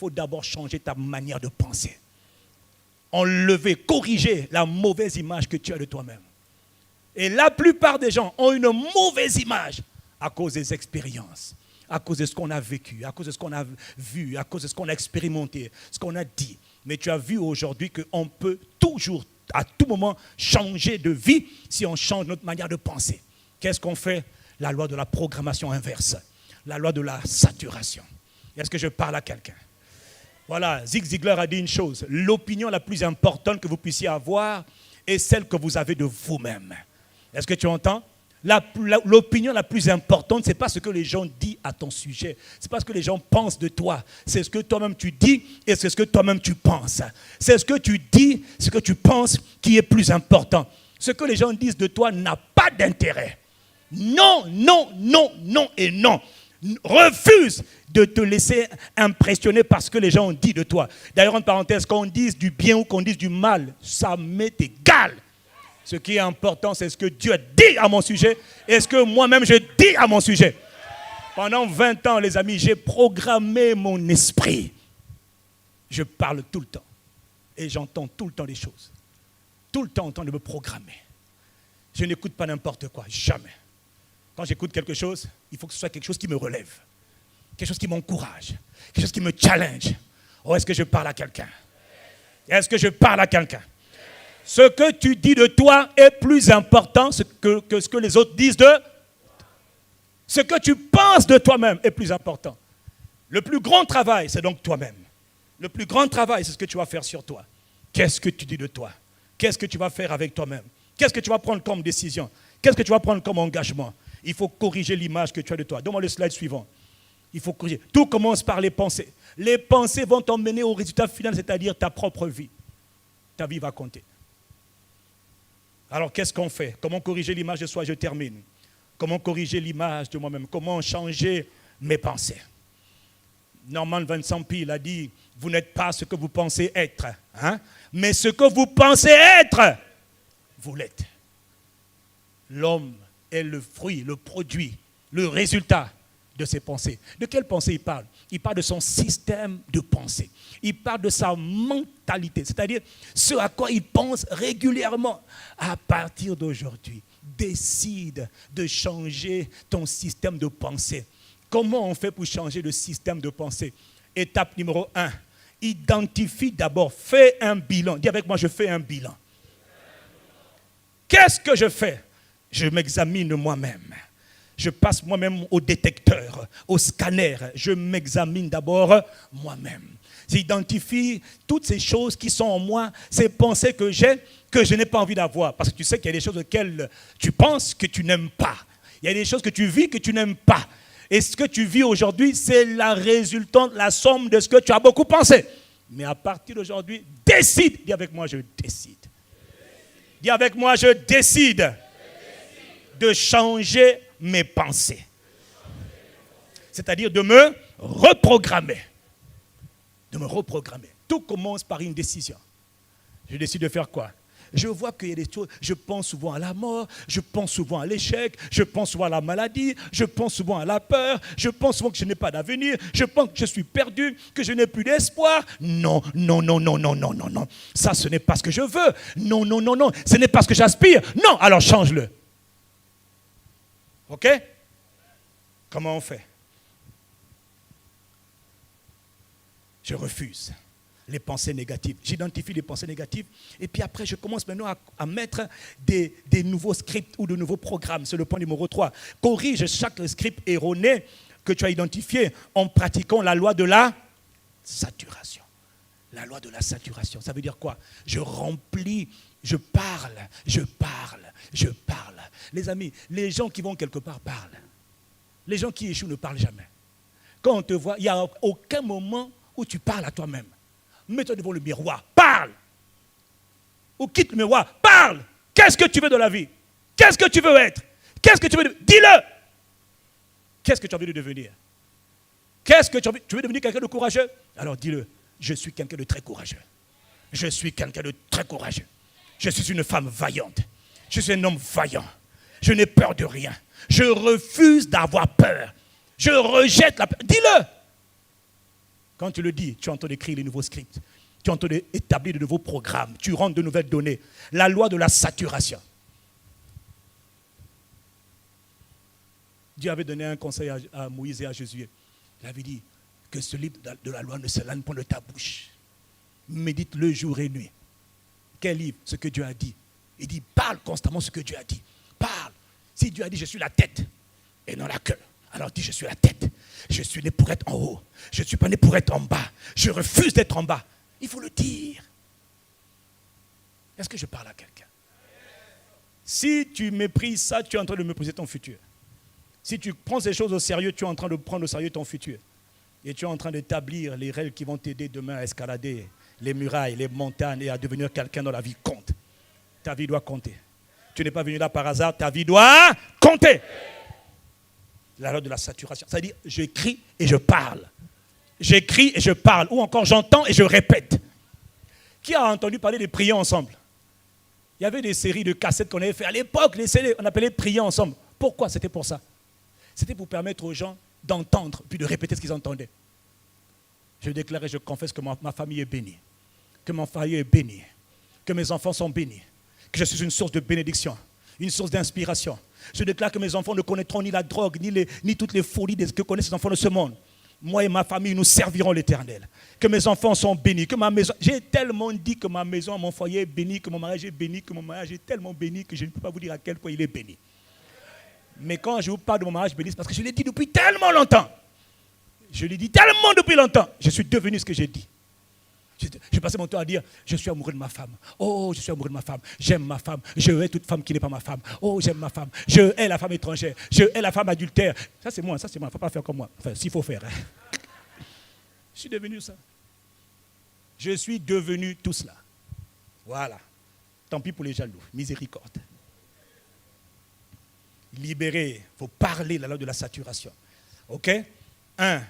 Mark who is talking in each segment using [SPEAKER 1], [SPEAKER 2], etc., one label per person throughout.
[SPEAKER 1] faut d'abord changer ta manière de penser. Enlever, corriger la mauvaise image que tu as de toi-même. Et la plupart des gens ont une mauvaise image à cause des expériences, à cause de ce qu'on a vécu, à cause de ce qu'on a vu, à cause de ce qu'on a expérimenté, ce qu'on a dit. Mais tu as vu aujourd'hui qu'on peut toujours, à tout moment, changer de vie si on change notre manière de penser. Qu'est-ce qu'on fait? La loi de la programmation inverse, la loi de la saturation. Est-ce que je parle à quelqu'un? Voilà, Zig Ziglar a dit une chose. L'opinion la plus importante que vous puissiez avoir est celle que vous avez de vous-même. Est-ce que tu entends? L'opinion la plus importante, ce n'est pas ce que les gens disent à ton sujet. Ce n'est pas ce que les gens pensent de toi. C'est ce que toi-même tu dis et c'est ce que toi-même tu penses. C'est ce que tu dis, ce que tu penses qui est plus important. Ce que les gens disent de toi n'a pas d'intérêt. Non, non, non, non et non. Refuse de te laisser impressionner par ce que les gens ont dit de toi. D'ailleurs, en parenthèse, qu'on dise du bien ou qu'on dise du mal, ça m'est égal. Ce qui est important, c'est ce que Dieu dit à mon sujet et ce que moi-même je dis à mon sujet. Pendant 20 ans, les amis, j'ai programmé mon esprit. Je parle tout le temps et j'entends tout le temps des choses. Tout le temps en train de me programmer. Je n'écoute pas n'importe quoi, jamais. Quand j'écoute quelque chose, il faut que ce soit quelque chose qui me relève, quelque chose qui m'encourage, quelque chose qui me challenge. Oh, est-ce que je parle à quelqu'un? Est-ce que je parle à quelqu'un? Ce que tu dis de toi est plus important que ce que les autres disent de... Ce que tu penses de toi-même est plus important. Le plus grand travail, c'est donc toi-même. Le plus grand travail, c'est ce que tu vas faire sur toi. Qu'est-ce que tu dis de toi? Qu'est-ce que tu vas faire avec toi-même? Qu'est-ce que tu vas prendre comme décision? Qu'est-ce que tu vas prendre comme engagement? Il faut corriger l'image que tu as de toi. Donne-moi le slide suivant. Il faut corriger. Tout commence par les pensées. Les pensées vont t'emmener au résultat final, c'est-à-dire ta propre vie. Ta vie va compter. Alors, qu'est-ce qu'on fait? Comment corriger l'image de soi? Je termine. Comment corriger l'image de moi-même? Comment changer mes pensées? Norman Vincent Peale a dit, vous n'êtes pas ce que vous pensez être, hein? Mais ce que vous pensez être, vous l'êtes. L'homme est le fruit, le produit, le résultat de ses pensées. De quelle pensée il parle? Il parle de son système de pensée. Il parle de sa mentalité, c'est-à-dire ce à quoi il pense régulièrement. À partir d'aujourd'hui, décide de changer ton système de pensée. Comment on fait pour changer le système de pensée? Étape numéro 1, identifie d'abord, fais un bilan. Dis avec moi, je fais un bilan. Qu'est-ce que je fais? Je m'examine moi-même. Je passe moi-même au détecteur, au scanner. Je m'examine d'abord moi-même. J'identifie toutes ces choses qui sont en moi, ces pensées que j'ai, que je n'ai pas envie d'avoir. Parce que tu sais qu'il y a des choses auxquelles tu penses que tu n'aimes pas. Il y a des choses que tu vis que tu n'aimes pas. Et ce que tu vis aujourd'hui, c'est la résultante, la somme de ce que tu as beaucoup pensé. Mais à partir d'aujourd'hui, décide. Dis avec moi, je décide. Dis avec moi, je décide de changer mes pensées. C'est-à-dire de me reprogrammer. De me reprogrammer. Tout commence par une décision. Je décide de faire quoi? Je vois qu'il y a des choses, je pense souvent à la mort, je pense souvent à l'échec, je pense souvent à la maladie, je pense souvent à la peur, je pense souvent que je n'ai pas d'avenir, je pense que je suis perdu, que je n'ai plus d'espoir. Non, non, non, non, non, non, non, non. Ça, ce n'est pas ce que je veux. Non, non, non, non. Ce n'est pas ce que j'aspire. Non, alors change-le. OK? Comment on fait? Je refuse les pensées négatives. J'identifie les pensées négatives et puis après, je commence maintenant à mettre des nouveaux scripts ou de nouveaux programmes. C'est le point numéro 3. Corrige chaque script erroné que tu as identifié en pratiquant la loi de la saturation. La loi de la saturation, ça veut dire quoi? Je remplis, je parle, je parle, je parle. Les amis, les gens qui vont quelque part parlent. Les gens qui échouent ne parlent jamais. Quand on te voit, il n'y a aucun moment où tu parles à toi-même. Mets-toi devant le miroir, parle. Ou quitte le miroir, parle. Qu'est-ce que tu veux de la vie? Qu'est-ce que tu veux être? Qu'est-ce que tu veux devenir? Dis-le. Qu'est-ce que tu as envie de devenir? Qu'est-ce que tu as envie? Tu veux devenir quelqu'un de courageux? Alors dis-le. Je suis quelqu'un de très courageux. Je suis quelqu'un de très courageux. Je suis une femme vaillante. Je suis un homme vaillant. Je n'ai peur de rien. Je refuse d'avoir peur. Je rejette la peur. Dis-le. Quand tu le dis, tu es en train d'écrire les nouveaux scripts. Tu es en train d'établir de nouveaux programmes. Tu rentres de nouvelles données. La loi de la saturation. Dieu avait donné un conseil à Moïse et à Josué. Il avait dit que ce livre de la loi ne s'éloigne pas de ta bouche. Médite-le jour et nuit. Quel livre? Ce que Dieu a dit. Il dit, parle constamment ce que Dieu a dit. Parle. Si Dieu a dit, je suis la tête et non la queue. Alors dis, je suis la tête. Je suis né pour être en haut. Je ne suis pas né pour être en bas. Je refuse d'être en bas. Il faut le dire. Est-ce que je parle à quelqu'un? Si tu méprises ça, tu es en train de mépriser ton futur. Si tu prends ces choses au sérieux, tu es en train de prendre au sérieux ton futur. Et tu es en train d'établir les règles qui vont t'aider demain à escalader les murailles, les montagnes et à devenir quelqu'un dont la vie compte. Ta vie doit compter. Tu n'es pas venu là par hasard, ta vie doit compter. La loi de la saturation. C'est-à-dire, j'écris et je parle. J'écris et je parle. Ou encore, j'entends et je répète. Qui a entendu parler de prier ensemble? Il y avait des séries de cassettes qu'on avait fait à l'époque, les CD, on appelait prier ensemble. Pourquoi? C'était pour ça. C'était pour permettre aux gens d'entendre, puis de répéter ce qu'ils entendaient. Je déclare et je confesse que ma famille est bénie. Que mon foyer est béni. Que mes enfants sont bénis. Que je suis une source de bénédiction. Une source d'inspiration. Je déclare que mes enfants ne connaîtront ni la drogue, ni toutes les folies que connaissent les enfants de ce monde. Moi et ma famille, nous servirons l'Éternel. Que mes enfants sont bénis. Que ma maison, j'ai tellement dit que ma maison, mon foyer est béni, que mon mariage est béni, que mon mariage est tellement béni que je ne peux pas vous dire à quel point il est béni. Mais quand je vous parle de mon mariage béni, c'est parce que je l'ai dit depuis tellement longtemps. Je l'ai dit tellement depuis longtemps. Je suis devenu ce que j'ai dit. Je passais mon temps à dire, je suis amoureux de ma femme. Oh, je suis amoureux de ma femme. J'aime ma femme. Je hais toute femme qui n'est pas ma femme. Oh, j'aime ma femme. Je hais la femme étrangère. Je hais la femme adultère. Ça, c'est moi. Il ne faut pas faire comme moi. Enfin, s'il faut faire. Hein. Je suis devenu ça. Je suis devenu tout cela. Voilà. Tant pis pour les jaloux. Miséricorde. Libéré. Il faut parler la loi de la saturation. OK?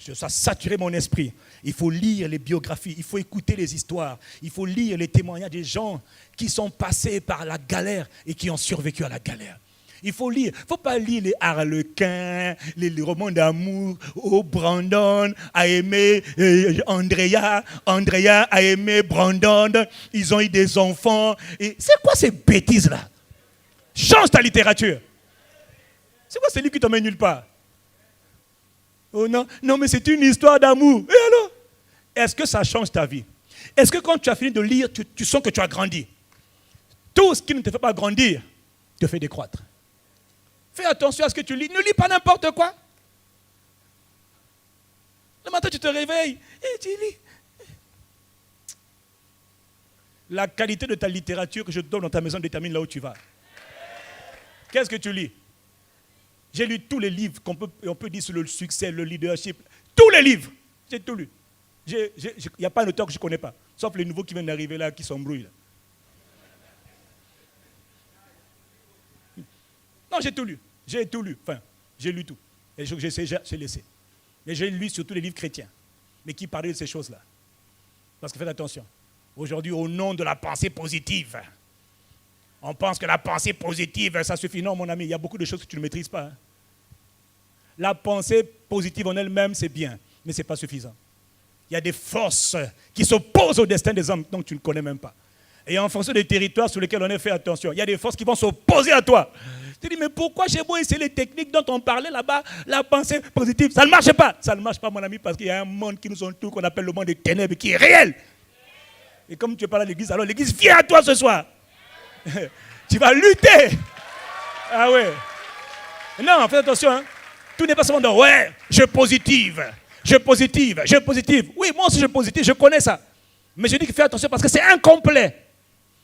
[SPEAKER 1] Je dois saturer mon esprit. Il faut lire les biographies, il faut écouter les histoires, il faut lire les témoignages des gens qui sont passés par la galère et qui ont survécu à la galère. Il faut lire, il ne faut pas lire les Harlequins, les romans d'amour. Oh, Brandon a aimé Andrea a aimé Brandon, ils ont eu des enfants. Et c'est quoi ces bêtises-là? Change ta littérature. C'est quoi ces livres qui ne t'emmènent nulle part? Oh non, non, mais c'est une histoire d'amour. Et alors? Est-ce que ça change ta vie? Est-ce que quand tu as fini de lire, tu sens que tu as grandi? Tout ce qui ne te fait pas grandir te fait décroître. Fais attention à ce que tu lis. Ne lis pas n'importe quoi. Le matin, tu te réveilles et tu lis. La qualité de ta littérature que je te donne dans ta maison détermine là où tu vas. Qu'est-ce que tu lis? J'ai lu tous les livres on peut dire sur le succès, le leadership. Tous les livres. J'ai tout lu. Il n'y a pas un auteur que je ne connais pas. Sauf les nouveaux qui viennent d'arriver là, qui s'embrouillent. Non, j'ai tout lu. J'ai tout lu. Enfin, j'ai lu tout. Et j'ai laissé. Mais j'ai lu surtout les livres chrétiens. Mais qui parlaient de ces choses-là. Parce que faites attention. Aujourd'hui, au nom de la pensée positive, on pense que la pensée positive, ça suffit. Non, mon ami, il y a beaucoup de choses que tu ne maîtrises pas. Hein. La pensée positive en elle-même, c'est bien, mais ce n'est pas suffisant. Il y a des forces qui s'opposent au destin des hommes, donc tu ne connais même pas. Et en fonction des territoires sur lesquels on est fait attention, il y a des forces qui vont s'opposer à toi. Tu te dis, mais pourquoi j'ai beau essayer les techniques dont on parlait là-bas, la pensée positive, ça ne marche pas. Ça ne marche pas, mon ami, parce qu'il y a un monde qui nous entoure, qu'on appelle le monde des ténèbres, qui est réel. Et comme tu es pas là à l'église, alors l'église vient à toi ce soir. Tu vas lutter. Ah ouais. Non, fais attention. Hein. Tout n'est pas seulement dans ouais, je positive. Oui, moi aussi je positive, je connais ça. Mais je dis que fais attention parce que c'est incomplet.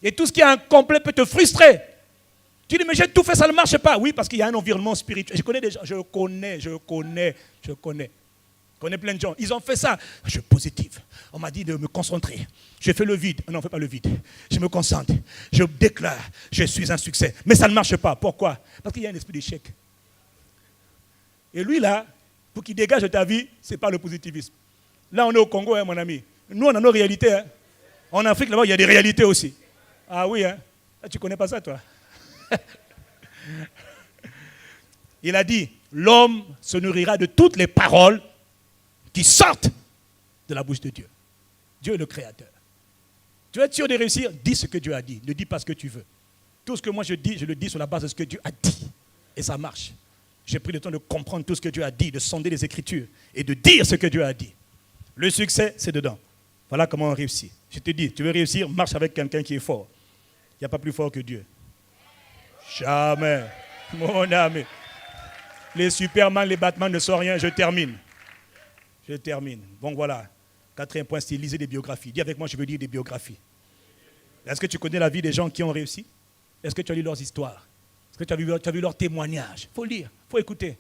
[SPEAKER 1] Et tout ce qui est incomplet peut te frustrer. Tu dis, mais j'ai tout fait, ça ne marche pas. Oui, parce qu'il y a un environnement spirituel. Je connais des gens, je connais plein de gens. Ils ont fait ça. Je suis positive. On m'a dit de me concentrer. Je fais le vide. Non, on ne fait pas le vide. Je me concentre. Je déclare. Je suis un succès. Mais ça ne marche pas. Pourquoi? Parce qu'il y a un esprit d'échec. Et lui, là, pour qu'il dégage de ta vie, ce n'est pas le positivisme. Là, on est au Congo, hein, mon ami. Nous, on a nos réalités. Hein. En Afrique, là-bas, il y a des réalités aussi. Ah oui, hein. Là, tu ne connais pas ça, toi. Il a dit, l'homme se nourrira de toutes les paroles qui sortent de la bouche de Dieu. Dieu est le créateur. Tu veux être sûr de réussir? Dis ce que Dieu a dit. Ne dis pas ce que tu veux. Tout ce que moi je dis, je le dis sur la base de ce que Dieu a dit. Et ça marche. J'ai pris le temps de comprendre tout ce que Dieu a dit, de sonder les Écritures et de dire ce que Dieu a dit. Le succès, c'est dedans. Voilà comment on réussit. Je te dis, tu veux réussir, marche avec quelqu'un qui est fort. Il n'y a pas plus fort que Dieu. Jamais. Mon ami. Les Superman, les Batman ne sont rien. Je termine. Donc voilà. 4e point, c'est lisez des biographies. Dis avec moi, je veux lire des biographies. Est-ce que tu connais la vie des gens qui ont réussi? Est-ce que tu as lu leurs histoires? Est-ce que tu as vu leurs témoignages? Il faut lire, il faut écouter.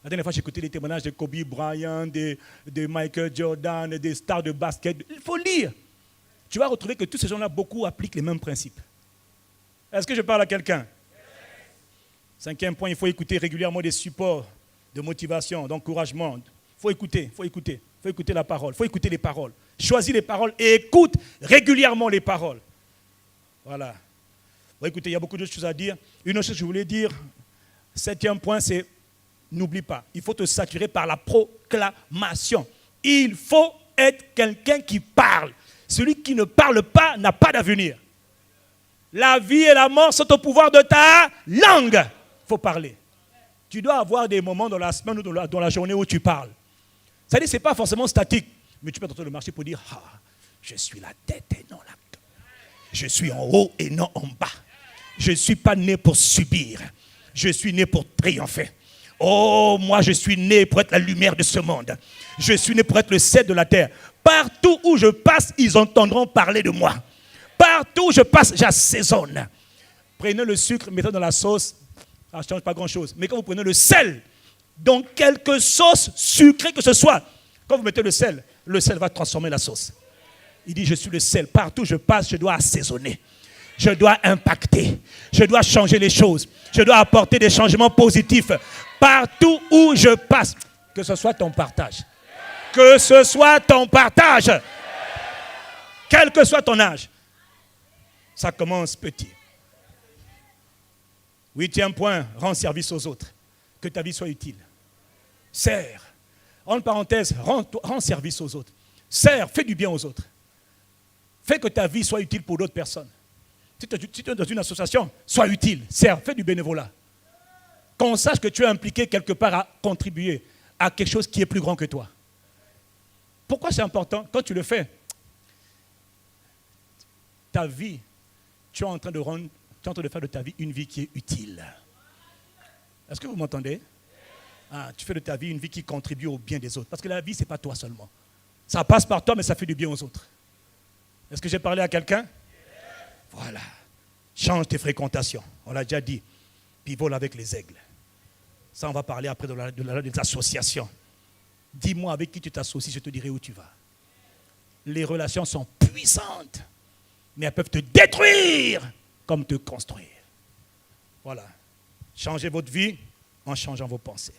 [SPEAKER 1] La dernière fois, j'ai écouté les témoignages de Kobe Bryant, de Michael Jordan, des stars de basket. Il faut lire. Tu vas retrouver que tous ces gens-là, beaucoup appliquent les mêmes principes. Est-ce que je parle à quelqu'un? 5e point, il faut écouter régulièrement des supports de motivation, d'encouragement. Il faut écouter la parole, il faut écouter les paroles. Choisis les paroles et écoute régulièrement les paroles. Voilà. Bon, écoutez, il y a beaucoup de choses à dire. Une autre chose que je voulais dire, 7e point, c'est n'oublie pas, il faut te saturer par la proclamation. Il faut être quelqu'un qui parle. Celui qui ne parle pas n'a pas d'avenir. La vie et la mort sont au pouvoir de ta langue. Il faut parler. Tu dois avoir des moments dans la semaine ou dans la journée où tu parles. C'est-à-dire que ce n'est pas forcément statique, mais tu peux être en train de marcher pour dire je suis la tête et non la queue. Je suis en haut et non en bas. Je ne suis pas né pour subir. Je suis né pour triompher. Oh, moi je suis né pour être la lumière de ce monde. Je suis né pour être le sel de la terre. Partout où je passe, ils entendront parler de moi. Partout où je passe, j'assaisonne. Prenez le sucre, mettez dans la sauce. Ça ne change pas grand-chose. Mais quand vous prenez le sel, dans quelque sauce sucrée que ce soit, quand vous mettez le sel va transformer la sauce. Il dit, je suis le sel. Partout où je passe, je dois assaisonner. Je dois impacter. Je dois changer les choses. Je dois apporter des changements positifs. Partout où je passe. Que ce soit ton partage. Que ce soit ton partage. Quel que soit ton âge. Ça commence petit. 8e point, rends service aux autres. Que ta vie soit utile. Sers. En parenthèse, rends service aux autres. Sers, fais du bien aux autres. Fais que ta vie soit utile pour d'autres personnes. Si tu es dans une association, sois utile, sers, fais du bénévolat. Qu'on sache que tu es impliqué quelque part à contribuer à quelque chose qui est plus grand que toi. Pourquoi c'est important? Quand tu le fais, ta vie, tu es en train de faire de ta vie une vie qui est utile. Est-ce que vous m'entendez? Tu fais de ta vie une vie qui contribue au bien des autres. Parce que la vie, ce n'est pas toi seulement. Ça passe par toi, mais ça fait du bien aux autres. Est-ce que j'ai parlé à quelqu'un? Voilà. Change tes fréquentations. On l'a déjà dit. Puis vole avec les aigles. Ça, on va parler après des associations. Dis-moi avec qui tu t'associes, je te dirai où tu vas. Les relations sont puissantes, mais elles peuvent te détruire comme te construire. Voilà. Changez votre vie en changeant vos pensées.